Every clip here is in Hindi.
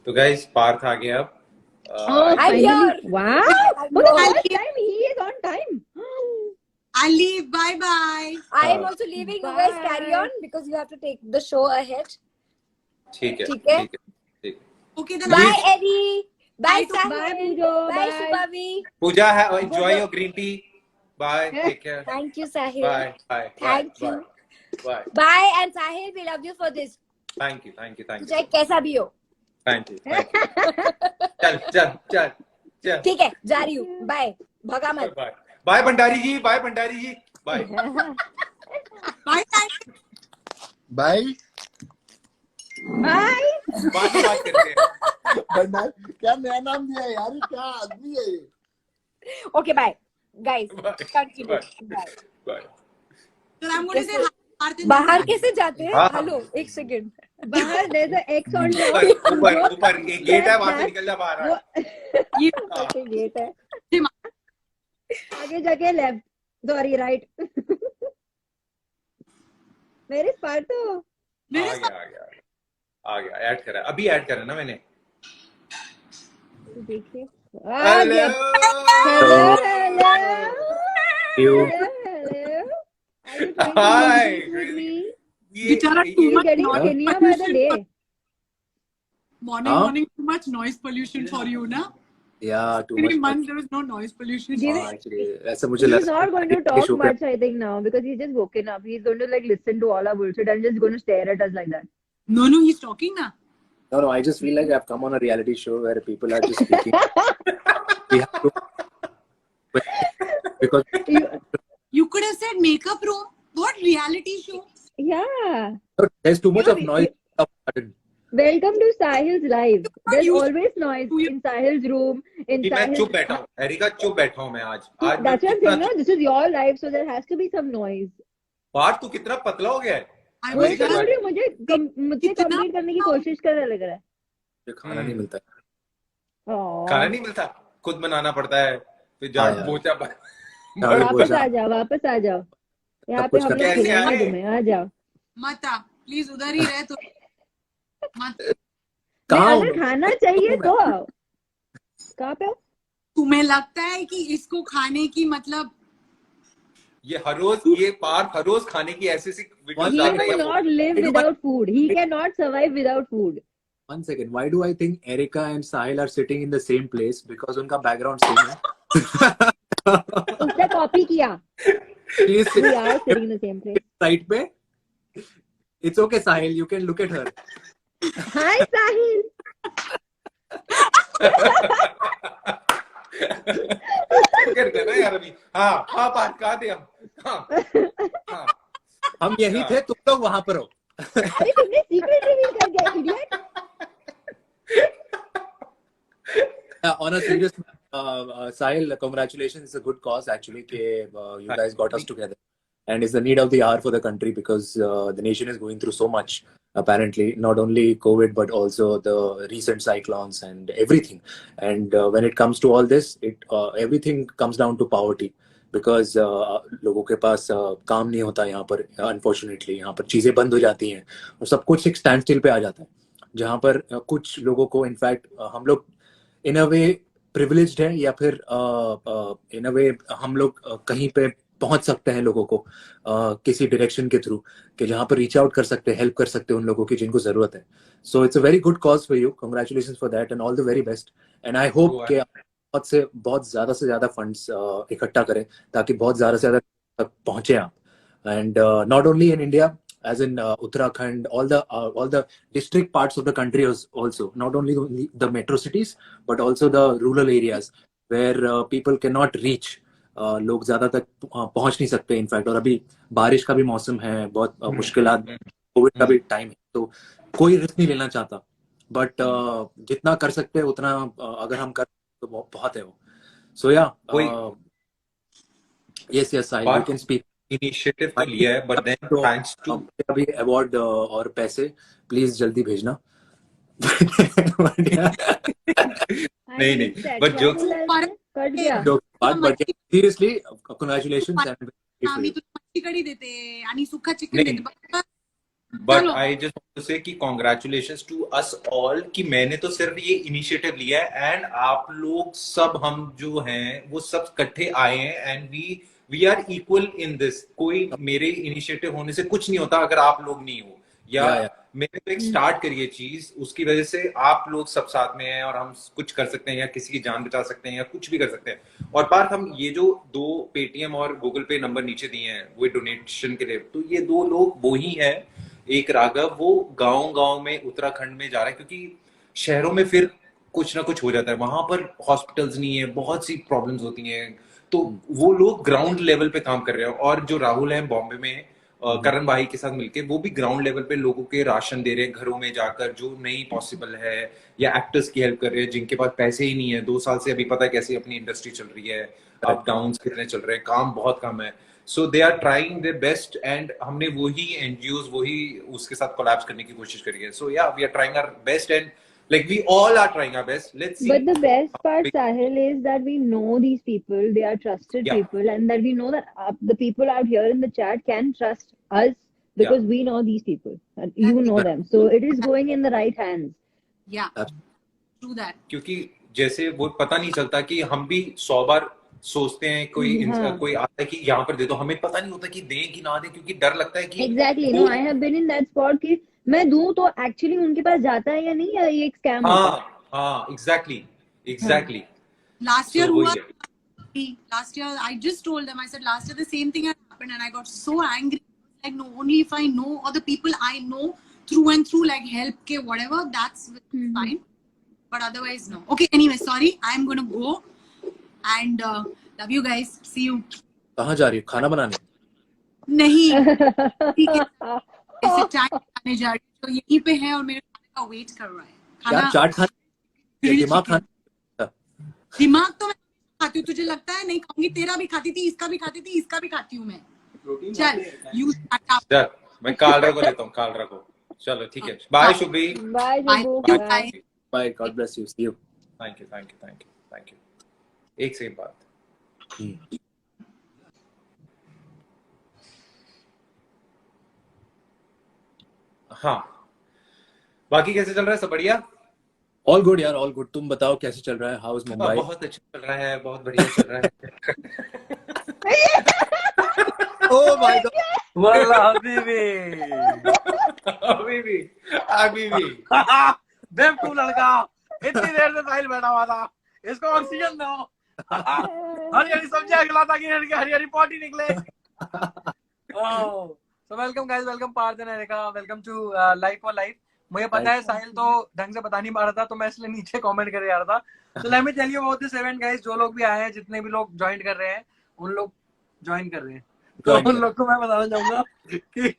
तो गाइस पार्थ आ गया अब। I'm finally. here. Wow. I For the know. first time, he is on time. I leave. Bye bye. I am also leaving. You guys carry Bye. on because you have to take the show ahead. ठीक है ठीक है? ठीक है ठीक है। Okay, then Bye, I'll- Eddie. Bye, Bye, Sahil. Bye, Pujo. Bye, Bye. Shubhavi. पूजा है enjoy your green tea. Bye, take care. Thank you, Sahil. Bye bye. Thank you. Bye. Bye, and Sahil, we love you for this. Thank you thank you thank you. चाहे कैसा भी हो. Thank you. चल चल चल चल। ठीक है, जा रही हूँ. Bye. भगा मत. Bye bye Bhandari ji, bye Bhandari ji, bye bye. Bye Bye. बात करते हैं। भंडार क्या नया नाम दिया है यार, ये क्या आदमी है ये? Okay, bye. Guys, Bye. continue. Bye. Bye. So I'm going to say hi. बाहर कैसे जाते हैं? हाँ. हेलो, एक सेकंड. बाहर there's a X on the ऊपर ऊपर एक गेट है, वहां से निकल जा बाहर। ये गेट है. आगे जाके लेफ्ट, सॉरी राइट. मेरे पार्टो. आ गया ऐड करा, अभी ऐड करा ना मैंने। देखिए. Hello hi. बेचारा too You're much getting noise skinnier by the pollution. day. Morning, too much noise pollution for you, na? Yeah, too 3 much. months there was no noise pollution. Actually, ऐसा मुझे He's लगा not going to talk much, I think, now because he's just woken up. He's going to like listen to all our bullshit and just going to stare at us like that. No, he's talking na. No, I just feel like I've come on a reality show where people are just speaking. We have to, because You could have said makeup room. What reality show? Yeah. there's too much of noise. Welcome to Sahil's live. There's you- always noise in Sahil's room. In कि मैं Sahil's. चुप बैठा हूँ, एरिका चुप बैठा हूँ मैं आज। आज That's what I'm saying. No, this is your life, so there has to be some noise. Partha तू कितना पतला हो गया है। I वही was तो बोल just, रही हूँ, मुझे इतना- कंप्लीट करने की कोशिश कर रहा लग रहा है. खाना नहीं मिलता। Aww. खाना नहीं मिलता, खुद बनाना पड़ता है, फिर हाँ झाड़ू यार। पोछा वापस आ जाओ, वापस आ जाओ. यहाँ सब पे कुछ हम लोग कैसे खिलाएंगे आए? तुम्हें. आ जाओ. मत आ. Please उधर ही रह तू. मत. कहाँ अगर हूँ? खाना चाहिए तो आओ. कहाँ पे हो? तुम्हें लगता है कि इसको खाने की मतलब ये हर रोज ये पार्थ हर रोज खाने की ऐसी वीडियोस He डाल रहा है। cannot live without food. He cannot survive without food. 1 second. Why do I think Erica and Sahil are sitting in the same place? Because उनका background same है. उसने कॉपी किया. She is We sitting are sitting in the same place. side पे. It's okay, Sahil. You can look at her. Hi, Sahil. करते ना यार अभी। हाँ हाँ पार्थ कहाँ थे हम। हाँ हम यही थे, तुम लोग वहां पर हो. अरे तुमने सीक्रेट रिवील कर दिया, idiot. On a serious Sahil, congratulations. It's a good cause actually. You guys got us together, and it's the need of the hour for the country because the nation is going through so much. Apparently, not only COVID but also the recent cyclones and everything. And when it comes to all this, everything comes down to poverty. Because लोगों के पास काम नहीं होता यहाँ पर. अनफॉर्चुनेटली यहाँ पर चीजें बंद हो जाती हैं और सब कुछ एक स्टैंड स्टिल पे आ जाता है, जहाँ पर कुछ लोगों को इनफैक्ट हम लोग इन अ वे प्रिविलेज्ड है या फिर इन अ वे हम लोग कहीं पे पहुंच सकते हैं लोगों को किसी डायरेक्शन के थ्रू, कि जहाँ पर रीच आउट कर सकते हैं, हेल्प कर सकते हैं उन लोगों की जिनको जरूरत है. So it's a very good cause for you. Congratulations for that and all the very best. And I hope कि बहुत ज्यादा से ज्यादा फंड्स इकट्ठा करें ताकि बहुत ज्यादा से ज्यादा तक पहुंचे आप. And not only in India, as in Uttarakhand, all the district parts of the country also, not only the metro cities but also the rural areas where people cannot reach. लोग ज्यादा तक पहुंच नहीं सकते इनफैक्ट. और अभी बारिश का भी मौसम है, बहुत मुश्किलात, कोविड का भी टाइम है, तो कोई रिस्क नहीं लेना चाहता. बट जितना कर सकते हैं उतना अगर हम कर तो बहुत है वो. सो या yes I you can speak. Initiative तो लिया है, बट देन थैंक्स टू अभी अवार्ड और पैसे प्लीज जल्दी भेजना. नहीं बट जोक्स कर दिया. But seriously congratulations. आम्ही तुला मच्छी कढी देते आणि सुक्का चिकन देते. बट चलो। आई जस्ट वांट टू से कि कॉन्ग्रेचुलेशंस टू अस ऑल कि मैंने तो सिर्फ ये इनिशिएटिव लिया है एंड आप लोग सब हम जो हैं वो सब इकट्ठे आए हैं and we are equal in this. कोई मेरे इनिशिएटिव होने से कुछ नहीं होता अगर आप लोग नहीं हो या Yeah. मैंने तो एक स्टार्ट करी है चीज, उसकी वजह से आप लोग सब साथ में हैं और हम कुछ कर सकते हैं या किसी की जान बचा सकते हैं या कुछ भी कर सकते हैं। और बात हम ये जो 2 पेटीएम और गूगल पे नंबर नीचे दिए हैं वो डोनेशन के लिए, तो ये 2 लोग वो ही हैं। एक राघव वो गांव में उत्तराखंड में जा रहा है क्योंकि शहरों में फिर कुछ ना कुछ हो जाता है, वहां पर हॉस्पिटल्स नहीं है, बहुत सी प्रॉब्लम्स होती हैं, तो वो लोग ग्राउंड लेवल पे काम कर रहे हैं। और जो राहुल है बॉम्बे में करण भाई के साथ मिलके वो भी ग्राउंड लेवल पे लोगों के राशन दे रहे हैं घरों में जाकर, जो नहीं पॉसिबल है, या एक्टर्स की हेल्प कर रहे हैं जिनके पास पैसे ही नहीं है। 2 साल से अभी पता है कैसी अपनी इंडस्ट्री चल रही है, अप डाउन कितने चल रहे हैं, काम बहुत कम है। So they are trying their best and हमने वही एनजीओज वही उसके साथ कोलैप्स करने की कोशिश करी है। So yeah we are trying our best and like we all are trying our best. Let's see. But the best part, Sahil, is that we know these people. They are trusted Yeah. people, and that we know that the people out here in the chat can trust us because we know these people. And you know them, so it is going in the right hands. Yeah, do that. क्योंकि जैसे वो पता नहीं चलता कि हम भी 100 बार सोचते हैं कोई आता है कि यहाँ पर दे दो, हमें पता नहीं होता कि दें कि ना दें क्योंकि डर लगता है कि Exactly. No, I have been in that spot कि मैं दूं तो एक्चुअली उनके पास जाता है या नहीं, या ये एक स्कैम होता है. हाँ एग्जैक्टली Last year So, हुआ. वही Last year I just told them, I said last year the same thing had happened and I got so angry. Like no, only if I know or the people I know through and through like help ke whatever, that's fine. But otherwise no. Okay, anyway, sorry, I'm gonna go and love you guys. See you. कहाँ जा रही हो? खाना बनाने? नहीं, ठीक है. ऐसे चाय खाने जा रही हूँ, तो यहीं पे है और मेरे खाने का वेट कर रहा है. यार चाट खाने, दिमाग खाने. दिमाग तो मैं खाती हूँ, तुझे लगता है नहीं खाऊंगी? तेरा भी खाती थी, इसका भी खाती थी, इसका भी खाती हूँ मैं. चल, you shut up. चल मैं कालरा को लेता हूँ, कालरा को. चलो ठीक है, bye Shubhi. Bye, Shubhu. Bye. Bye. Bye. God bless you. See you. Thank you. एक सेकंड बात. हाँ, बाकी कैसे चल रहा है? सब बढ़िया? All good यार, all good. तुम बताओ कैसे चल रहा है? How is Mumbai? बहुत अच्छा चल रहा है, बहुत बढ़िया चल रहा है. Oh my God. वाला हबीबी अभी बेवकूफ लड़का, इतनी देर से साहिल बैठा हुआ था, इसको ऑक्सीजन दो. हरी हरी सब्जियां खिलाता कि हरी हरी पॉटी निकले. So welcome guys, welcome Parth and Erica, welcome to life for life. मुझे पता है साहिल तो ढंग से बता नहीं पा रहा था, तो मैं इसलिए नीचे कमेंट कर जा रहा था. तो let me tell you about this event guys. जो लोग भी आए हैं, जितने भी लोग ज्वाइन कर रहे हैं, उन लोग ज्वाइन कर रहे हैं. तो उन लोग को मैं बताना चाहूंगा कि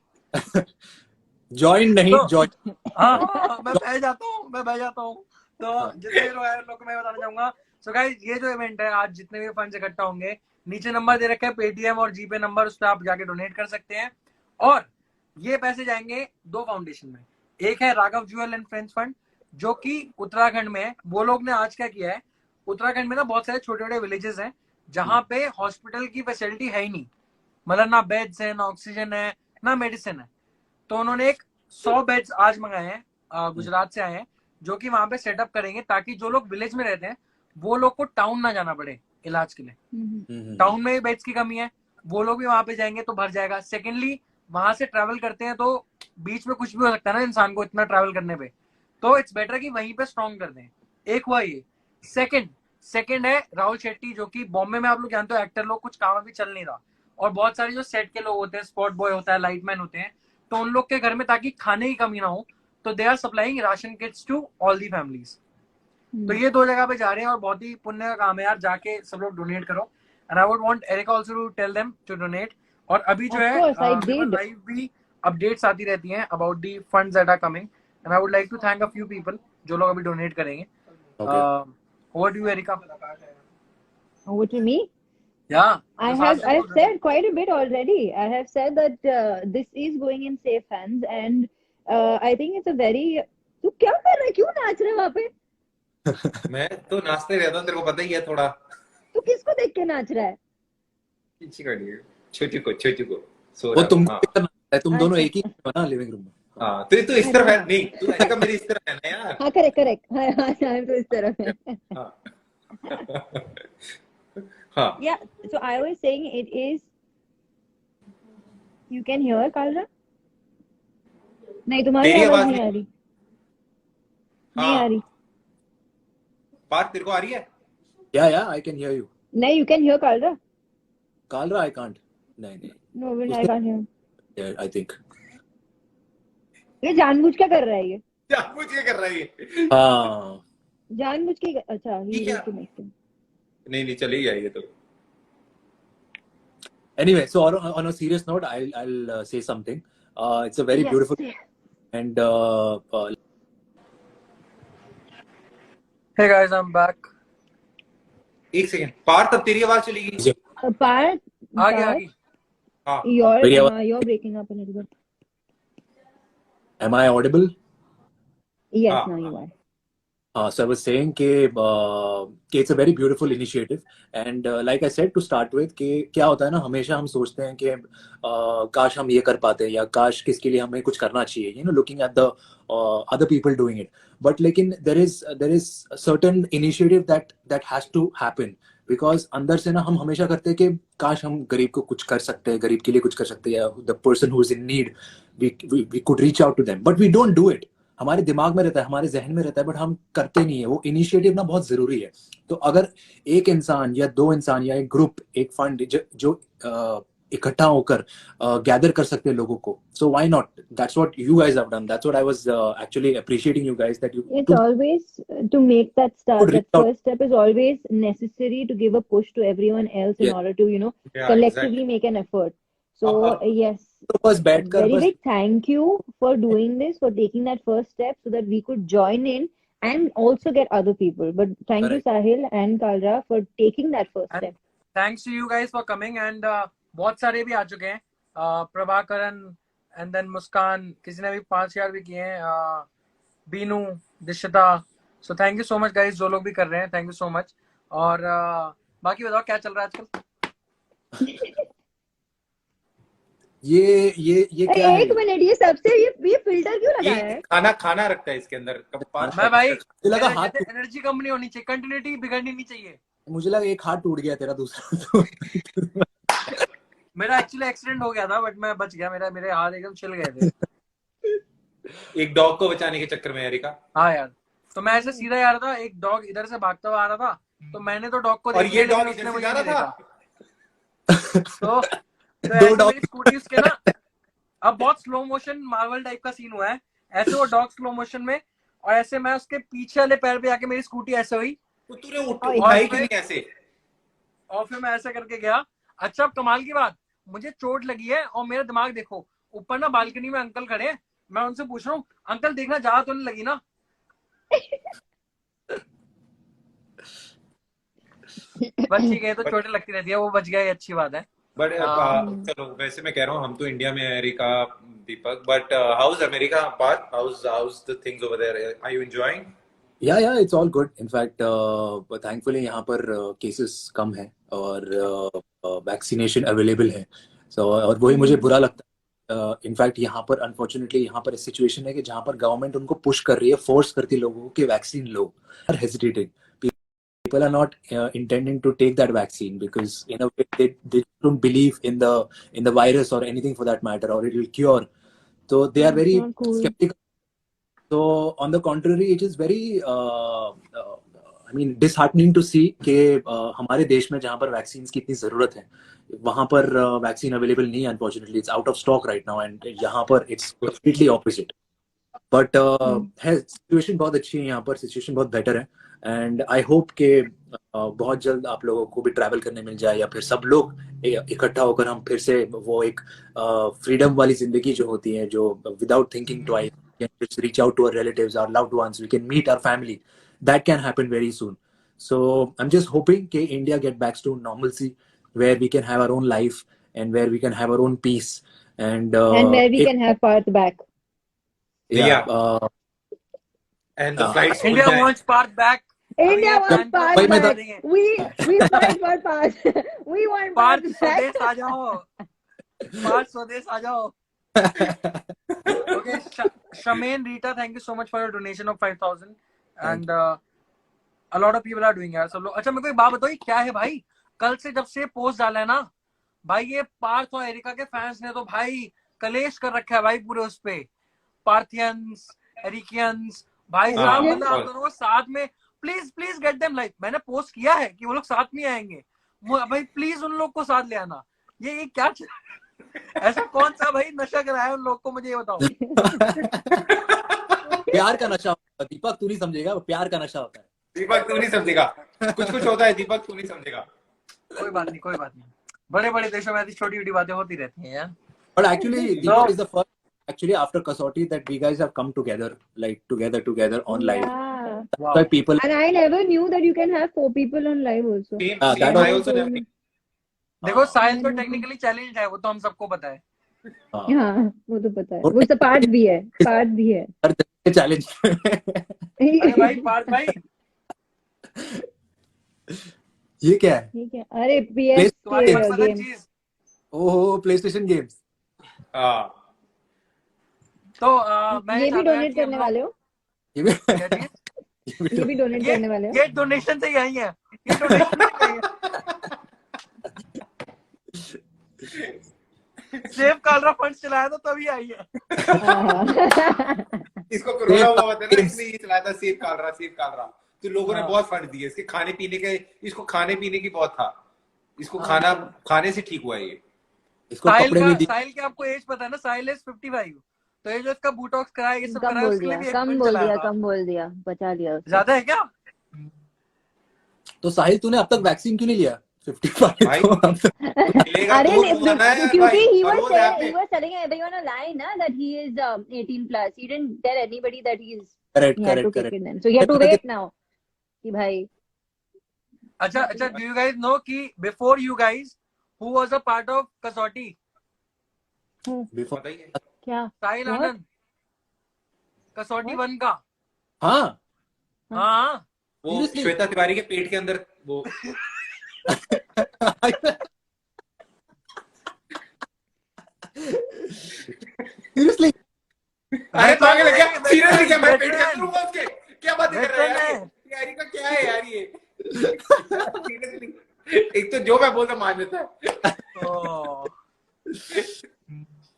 Join नहीं, join. हाँ, मैं बह जाता हूँ. तो जितने लोग आए उन लोग को मैं बताना चाहूंगा. सो गाइस, ये जो इवेंट है, आज जितने भी फंड्स इकट्ठा होंगे, नीचे नंबर दे रखे हैं पेटीएम और जीपे नंबर, उस पर आप जाके डोनेट कर सकते हैं. और ये पैसे जाएंगे 2 फाउंडेशन में. एक है Raghav jewel and friends fund, जो कि उत्तराखंड में है. वो लोग ने आज क्या किया है, उत्तराखंड में ना बहुत सारे छोटे छोटे विलेजेस हैं जहाँ पे हॉस्पिटल की फैसिलिटी है ही नहीं. मतलब ना बेड्स है, ना ऑक्सीजन है, ना मेडिसिन है. तो उन्होंने एक 100 बेड्स आज मंगाए हैं, गुजरात से आए हैं, जो कि वहां पे सेटअप करेंगे ताकि जो लोग विलेज में रहते हैं वो लोग को टाउन ना जाना पड़े इलाज के लिए. टाउन में बेड्स की कमी है, वो लोग भी वहां पे जाएंगे तो भर जाएगा. सेकेंडली, वहां से ट्रैवल करते हैं तो बीच में कुछ भी हो सकता है ना इंसान को, इतना ट्रैवल करने पे. तो इट्स बेटर कि वहीं पे स्ट्रॉन्ग कर दें. एक हुआ ये. सेकंड है राहुल शेट्टी, जो कि बॉम्बे में आप लोग जानते हो एक्टर लोग, कुछ काम अभी चल नहीं रहा. और बहुत सारे जो सेट के लोग होते हैं, स्पॉट बॉय होता है, लाइटमैन होते हैं, तो उन लोग के घर में ताकि खाने की कमी ना हो, तो they are supplying ration kits to all the families. तो ये 2 जगह पे जा रहे हैं और बहुत ही पुण्य का काम है यार. जाके सब लोग डोनेट करो. And I would want Erica also to tell them to donate. और अभी जो है लाइव भी अपडेट्स आती रहती हैं about the funds that are coming. And I would like to thank a few people जो लोग अभी डोनेट करेंगे. Over to you Erica. Over to me. Yeah, I've said quite a bit already. I have said that this is going in safe hands, and I think it's a very. तू क्या कर रहा है? क्यों नाच रहा है वहाँ पे? मैं तो नाचते रहता हूँ, तेरे को पता ही है थोड़ा. तू किसको देख के नाच रहा है? पीछे कर छोटू को सो वो तुम दोनों एक ही हो ना लिविंग रूम में. हाँ तो इस तरफ है नहीं, तू एरिका मेरी इस तरफ है ना यार। हाँ करेक्ट हाँ हाँ हाँ, तो इस तरफ है। हाँ हाँ Yeah, so I was saying it is. You can hear Kalra? नहीं तुम्हारी तेरी आवाज आवाज नहीं आ रही, नहीं आ हाँ रही। बात तेरे को आ रही है? Yeah, I can hear you. नहीं, you can hear Kalra? Kalra, I can't. नहीं No, even I उसने can't hear. yeah, I think. ये जानबूझ क्या कर रहा है ये? जानबूझ के कर रहा है ये। हाँ जानबूझ के अच्छा he ठीक है। is connected. नहीं चली जाएगी तो। Anyway, so on a serious note, I'll say something. It's a very Yes. beautiful and Hey guys, I'm back. एक सेकंड पार्थ, अब तेरी आवाज चलेगी। Part आगे हाँ मेरी आवाज- you're breaking up a little bit. am I audible? Yes, हाँ, now you are. So I was saying कि it's a very beautiful initiative and like I said to start with कि क्या होता है ना, हमेशा हम सोचते हैं कि काश हम ये कर पाते या काश किसके लिए हमें कुछ करना चाहिए, you know, looking at the other people doing it, but लेकिन there is a certain initiative that has to happen because अंदर से ना हम हमेशा करते हैं कि काश हम गरीब को कुछ कर सकते हैं, गरीब के लिए कुछ कर सकते हैं, या the person who is in need we could reach out to them, but we don't do it. हमारे दिमाग में रहता है, हमारे जहन में रहता है, बट हम करते नहीं है। वो इनिशिएटिव ना बहुत जरूरी है। तो अगर एक इंसान या दो इंसान या एक ग्रुप, एक फंड जो इकट्ठा होकर गैदर कर सकते हैं लोगों को, so why not? That's what you guys have done, that's what I was actually appreciating you guys that you It's always to make that start. Could reach That out. first step is always necessary to give a push to everyone else in Yes. order to, you know, Yeah, collectively exactly. make an effort. So yes, तो बस बैठकर very बस big thank you for doing this, for taking that first step so that we could join in and also get other people. But thank you, Correct. Sahil and Kalra, for taking that first And step. thanks to you guys for coming and बहुत सारे भी आ चुके हैं, प्रभाकरन एंड देन मुस्कान, किसी ने भी 5,000 भी किए हैं, Binu, Dishita. So thank you so much guys, जो लोग भी कर रहे हैं, थैंक यू सो मच। और बाकी बताओ क्या चल रहा है आजकल? ये क्या है? एक मिनट, ये सबसे ये फिल्टर क्यों लगाया ये है? खाना रखता है इसके अंदर। मैं भाई मुझे लगा हाथ एनर्जी कंपनी होनी चाहिए, कंटिन्यूटी बिगड़नी नहीं चाहिए। मुझे लगा एक हाथ टूट गया तेरा दूसरा तो मेरा एक्चुअली एक्सीडेंट हो गया था, बट मैं बच गया, मेरे हाथ एकदम छिल गए थे। एक डॉग को बचाने के चक्कर में एरिका। हाँ यार, तो मैं ऐसे सीधा जा रहा था, एक डॉग इधर से भागता हुआ आ रहा था, तो मैंने तो डॉग को और देख ये लिया, डॉग लेकिन इधर उसने से जा मुझे रहा नहीं था। देखा। तो दो ऐसे डॉग मेरी स्कूटी उसके ना, अब बहुत स्लो मोशन मार्वल टाइप का सीन हुआ है, ऐसे वो डॉग स्लो मोशन में, और ऐसे मैं उसके पीछे वाले पैर पे आके मेरी स्कूटी ऐसे हुई, तो तूने और उठाई क्यों नहीं ऐसे? और फिर मैं ऐसे करके गया। अच्छा, अब कमाल की बात, मुझे चोट लगी है और मेरा दिमाग देखो, ऊपर ना बालकनी में अंकल खड़े हैं, मैं उनसे पूछ रहा हूँ, अंकल देखना ज्यादा तो नहीं लगी ना? बस ठीक है, तो चोटें लगती रहती है, वो बच गया, ये अच्छी बात है। बट चलो, वैसे मैं कह रहा हूँ हम तो इंडिया में है Erica, Deepak, but how is America Parth? How is the things over there? Are you enjoying? या it's all good. In fact thankfully यहाँ पर केसेस कम है और वैक्सीनेशन अवेलेबल है, सो और वही मुझे बुरा लगता है। इनफैक्ट यहाँ पर अनफॉर्चुनेटली यहाँ पर सिचुएशन है कि जहाँ पर गवर्नमेंट उनको पुश कर रही है, फोर्स करती है लोगों को कि वैक्सीन लो, are hesitating, people are not intending to take that vaccine because in a way they don't believe in the virus or anything for that matter, or it will cure, so they are very Not cool. skeptical. So on the contrary, it is very I mean disheartening to see कि हमारे देश में जहाँ पर वैक्सीन की इतनी जरूरत है, वहाँ पर वैक्सीन अवेलेबल नहीं है। Unfortunately it's out of stock right now, and यहाँ पर इट्स कंप्लीटली ऑपोजिट। बट है, सिचुएशन बहुत अच्छी है यहाँ पर, सिचुएशन बहुत बेटर है, एंड आई होप कि बहुत जल्द आप लोगों को भी ट्रैवल करने मिल जाए, या फिर सब लोग इकट्ठा होकर हम फिर से वो एक फ्रीडम वाली जिंदगी जो होती है, जो without thinking twice just reach out to our relatives, our loved ones, we can meet our family, that can happen very soon. So I'm just hoping that India get back to normalcy, where we can have our own life and where we can have our own peace, and where we can have Parth back. Yeah. And the flights खुल India जाएं। wants Parth back. India अभी wants ये Parth plan back. देंगे। We fight for Parth. We want Parth Parth back. स्वदेश आ जाओ, पार्थ स्वदेश आ जाओ। Okay, Shamain Rita, thank you so much for your donation of 5,000 and a lot of people are doing यार सब लोग। अच्छा मेरे को एक बात बताओ, ये क्या है भाई? कल से जब से पोस्ट डाला है ना भाई, ये पार्थ और एरिका के फैंस ने तो भाई कलेश कर रखा है भाई पूरे उस पे, पार्थियंस एरिकियंस भाई साहब, मतलब आप दोनों को साथ में please please get them like, मैंने पोस्ट किया है कि वो लोग साथ में आएंगे, भाई प्लीज उन लोग को साथ ले आना। ये क्या ऐसा कौन सा भाई नशा कराया उन लोग को, मुझे ये बताओ। प्यार का नशा होता है दीपक, तू नहीं समझेगा, प्यार का नशा होता है दीपक, तू नहीं समझेगा, कुछ कुछ होता है दीपक, तू नहीं समझेगा। कोई बात नहीं, कोई बात नहीं, बड़े बड़े देशों में ऐसी छोटी छोटी बातें होती रहती हैं यार। But actually, Deepak is the first. Actually, after Kasauti, that we guys have come together, like together on live. Yeah. Wow. So people. And I never knew that you can have 4 people on live also. that I also never- देखो साहिल तो टेक्निकली चैलेंज है, वो तो हम सबको पता है। हाँ वो तो पता है, वो सब पार्ट भी है, पार्ट भी है। हर जगह चैलेंज। अरे भाई पार्थ भाई, ये क्या है? ठीक है, अरे PS तुम्हारे पास अलग गेम। चीज। ओहो, PlayStation games. तो मैं ये भी डोनेट करने वाले हो? ये भी ये भी डोनेट करने वाले हो? ये डोनेशन से ही आई है, ये डोनेशन से ही आई है। सेव कालरा फंड चलाया तो तभी आई है। इसको कोरोना हुआ था ना, इसलिए ये चलाया था सेव कालरा। तो लोगों ने बहुत फंड दिए इसके खाने पीने के, इसको खाने पीने की बहुत था, इसको खाने से ठीक हुआ ये। इसको कपड़े भी साहिल के आपको एज पता है ना, साहिल इज 55, तो ये जो इसका बूटॉक्स कराया, ये सब कम कराया, बोल उसके लिए दिया, भी कम बोल दिया, बचा लिया उसको। ज्यादा है क्या? तो साहिल तूने अब तक वैक्सीन क्यों नहीं लिया? 55 भाई, अरे क्योंकि he was telling everyone a lie na that he is 18 plus. He didn't tell anybody that he had to take it then. So he had to wait now. कि भाई। अच्छा, do you guys know कि before you guys who was a part of Kasauti? Before क्या? साहिल आनंद, कसौटी 1 का। हाँ वो श्वेता तिवारी के पेट के अंदर वो सीरियसली? अरे पागल है क्या? सीरियसली क्या मैं पेट के अंदर हूँ उसके? क्या बात कर रहा है यार? यारी का क्या है यार ये? सीरियसली एक तो जो मैं बोलता मान लेता है।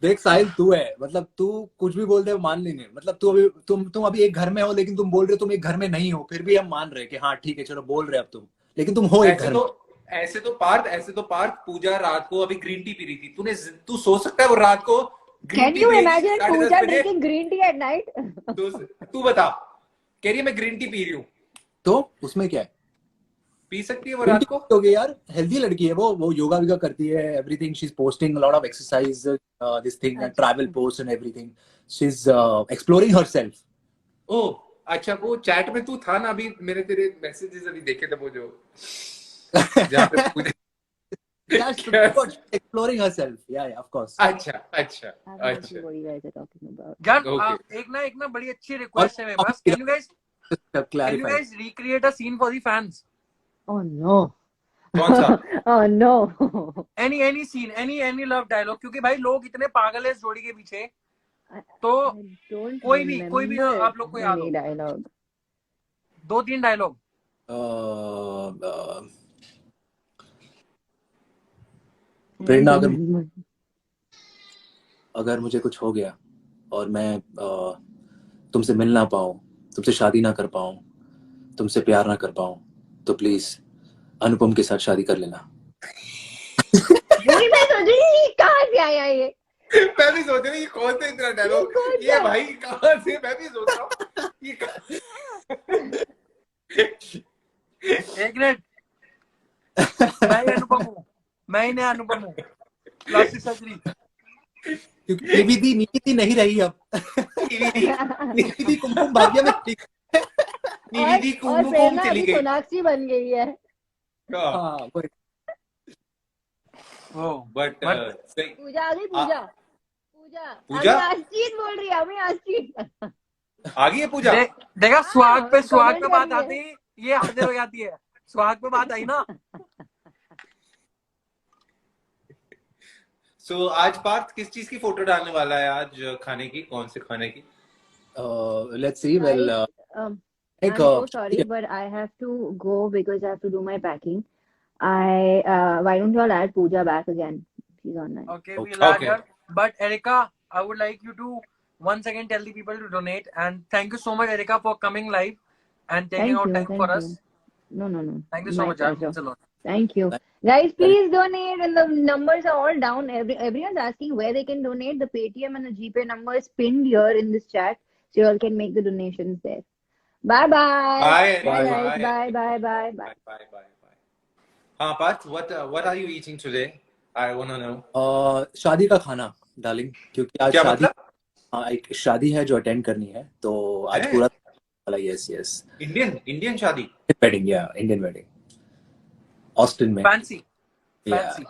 देख साहिल, तू है, मतलब तू कुछ भी बोल दे मान लेंगे, मतलब तुम अभी एक घर में हो, लेकिन तुम बोल रहे हो तुम एक घर में नहीं हो, फिर भी हम मान रहे कि हाँ ठीक है चलो बोल रहे अब तुम, लेकिन तुम हो एक घर में। ऐसे तो पार्थ पूजा रात को अभी ग्रीन टी पी रही थी, तू सोच सकता है वो रात को Can you imagine Puja drinking green tea at night? तू बता, कह रही है मैं ग्रीन टी पी रही हूँ, तो उसमें क्या है? पी सकती है वो रात को? हो गया यार, हेल्दी लड़की है वो योगा विगा करती है, everything, she is posting a lot of exercise, this thing and travel post and everything, she is exploring herself. Oh अच्छा, वो चैट में तू था ना अभी, मैंने तेरे मैसेजेस अभी देखे थे, वो जो जहाँ पे पूजा exploring herself, yeah, of course. अच्छा What you guys are talking about? यार एक ना बड़ी अच्छी रिक्वेस्ट है मेरे पास, can you guys recreate a scene for the fans? Oh no. कौन सा? Oh no. Any scene, any love dialogue, क्योंकि भाई लोग इतने पागल है इस जोड़ी के पीछे, तो कोई भी आप लोग को याद हो, डायलॉग 2-3 डायलॉग। प्रेरणा, अगर मुझे कुछ हो गया और मैं तुमसे मिल ना पाऊं, तुमसे शादी ना कर पाऊं, तुमसे प्यार ना कर पाऊं, तो प्लीज अनुपम के साथ शादी कर लेना। मैं सोच रही कहाँ से आया ये? मैं भी सोच रही ये कौन सा इतना डायलॉग, ये भाई कहाँ से, मैं भी सोच रहा हूँ ये एक मिनट, मैं अनुपम हूँ, मैं ही नया अनुपम हूँ, प्लास्टिक सर्जरी। क्योंकि निविदी नहीं रही अब। निविदी कुमकुम भाग्य में निविदी कुमकुम चली गई, सोनाक्षी बन गई है। हाँ, बट पूजा आ गई, पूजा आस्तीन बोल रही है, हमें आस्तीन आ गई है पूजा। देखा, स्वाग पे बात आती है, ये हाजिर हो जाती है, स्वाग पे बात आई ना। सो आज पार्थ किस चीज की फोटो डालने वाला है आज खाने की? कौन से खाने की? Let's see. Well, I'm like, so sorry, but I have to go because I have to do my packing. Why don't you all add Pooja back again? She's online. Okay, we'll Okay. add her. But Erica, I would like you to once again tell the people to donate. And thank you so much, Erica, for coming live and taking out time for us. No. Thank you so My much. pleasure. Means a lot. Thank you. Guys, please donate, and the numbers are all down. Everyone's asking where they can donate. The Paytm and the GPay number is pinned here in this chat, so you all can make the donations there. Bye bye. Bye. Guys. Bye. Bye. हाँ Partha, what are you eating today? I want to know. शादी का खाना डार्लिंग, क्योंकि आज क्या शादी, मतलब? हाँ, एक शादी है जो अटेंड करनी है, तो आज है? पूरा वाला यस इंडियन शादी? वेडिंग, या इंडियन वेडिंग ऑस्टिन में. Fancy. Yeah. Fancy.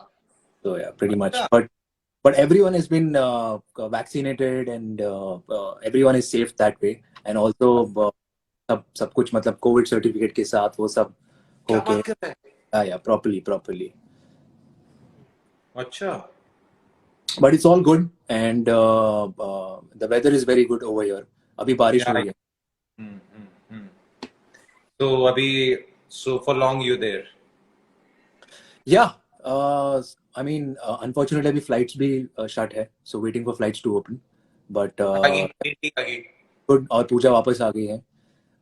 So yeah, pretty much. But everyone has been vaccinated and everyone is safe that way. And also सब कुछ मतलब कोविड सर्टिफिकेट के साथ वो सब क्या होके, बात कर रहे हैं? yeah, properly. अच्छा. But it's all good and the weather is very good over here. अभी बारिश हो रही है. So for long you there? Yeah. I mean, unfortunately अभी flights भी shut है, so waiting for flights to open. But good. और पूजा वापस आ गई है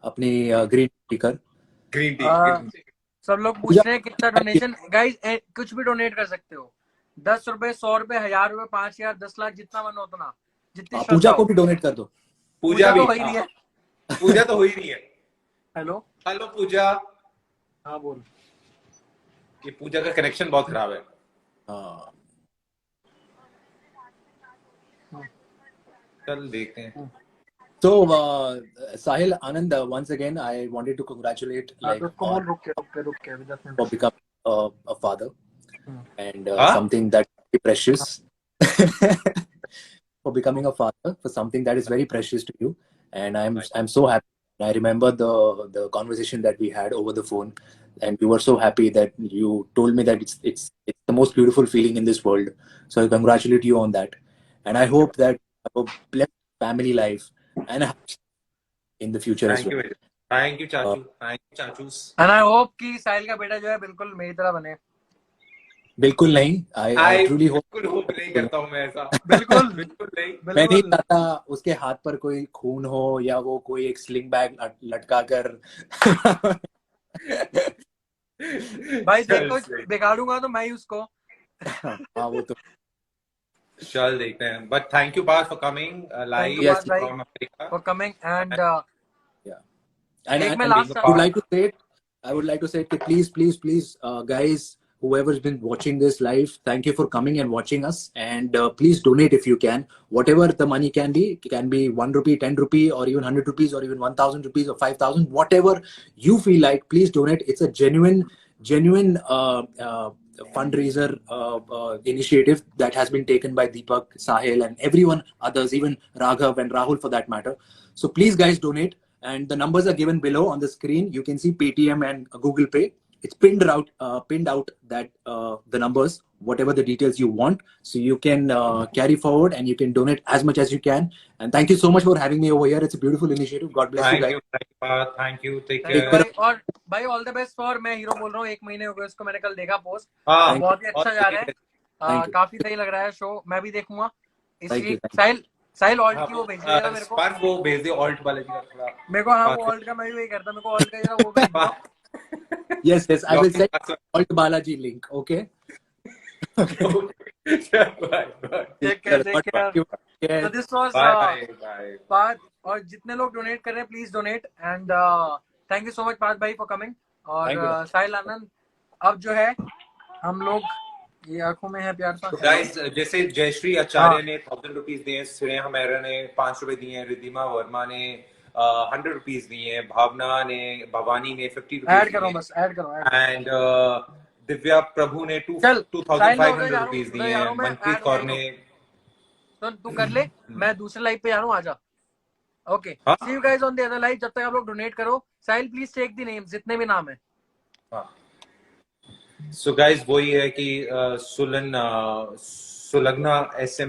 अपनी ग्रीन टी कर. Green tea. सब लोग पूछ रहे हैं कितना डोनेशन. गाइस, कुछ भी डोनेट कर सकते हो. 10 रुपए, 100 रुपए, 1000 रुपए, 5000, 10 लाख, जितना मन हो उतना. जितनी पूजा को भी डोनेट कर दो. पूजा भी तो हो ही रही है. पूजा तो हो ही रही है. हेलो पूजा. हाँ बोल. ये पूजा का कनेक्शन बहुत खराब है. हाँ. चल देखते हैं. So Sahil, Anand, once again I wanted to congratulate रुक के for becoming a father and Huh? something that is precious. For becoming a father, for something that is very precious to you, and I'm so happy. I remember the conversation that we had over the phone, and you were so happy that you told me that it's the most beautiful feeling in this world. So I congratulate you on that, and I hope that you have a blessed family life and in the future as well. Thank you चाचू. Thank you चाचूस. And I hope कि साहिल का बेटा जो है बिल्कुल मेरी तरह बने. बिल्कुल नहीं. I truly hope. बिल्कुल होप नहीं करता हूँ मैं ऐसा. बिल्कुल नहीं. मैं नहीं चाहता उसके हाथ पर कोई खून हो या वो कोई एक स्लिंग बैग लटका कर. भाई देखो, बिगाड़ूंगा तो मैं ही उसको. हाँ वो तो. चल देखते हैं. But thank you Parth for coming live Yes, from America. For coming and And एक मैं I last would like to say, that please, guys, whoever's been watching this live, thank you for coming and watching us, and please donate if you can. Whatever the money can be, it can be 1 rupee, 10 rupee, or even 100 rupees, or even 1,000 rupees, or 5,000, whatever you feel like. Please donate. It's a genuine fundraiser initiative that has been taken by Deepak, Sahil, and everyone others, even Raghav and Rahul for that matter. So please, guys, donate. And the numbers are given below on the screen. You can see Paytm and Google Pay. It's pinned out that the numbers, whatever the details you want, so you can carry forward and you can donate as much as you can. And thank you so much for having me over here. It's a beautiful initiative. God bless you guys. Thank you. Take care. और भाई ऑल द बेस्ट फॉर. मैं हीरो बोल रहा हूँ. 1 महीने हो गए उसको, मैंने कल देखा पोस्ट. बहुत ही अच्छा जा रहा है. काफी सही लग रहा है शो. मैं भी देखूंगा. इसलिए साहिल ऑल्ट की वो भेज देगा मेरे को. पर वो भेज दे ऑल्ट वाले की थोड़ा मेरे को. हाँ वो ऑल्ट का मैं भी वही करता. मेरे को ऑल्ट का जरा वो भेज दो. Yes, I will send Alt Balaji link. Okay. Take care. So this was Parth. और जितने लोग डोनेट कर रहे हैं, please donate. And thank you so much Parth भाई फॉर कमिंग. और साहिल आनंद, अब जो है हम लोग ये आंखों में है प्यार सा. गाइस, जैसे जयश्री आचार्य ने 1000 रुपीज दिए, श्रेया मेहरा ने 5 रुपए दिए, रिद्धिमा वर्मा ने 100 रुपीज दिए हैं, भवानी ने 50 रुपीज ऐड करो, बस ऐड करो. एंड दिव्या प्रभु ने 2500 रुपीज दिए हैं. मनप्रीत कौर ने. तो तू कर ले, मैं दूसरे लाइव पे जा रहा हूँ. आजा. Okay, see you guys on the other live. जब तक आप लोग डोनेट करो. Sahil please take the names, जितने भी नाम है. सो गाइस, वही है कि सुलग्ना SM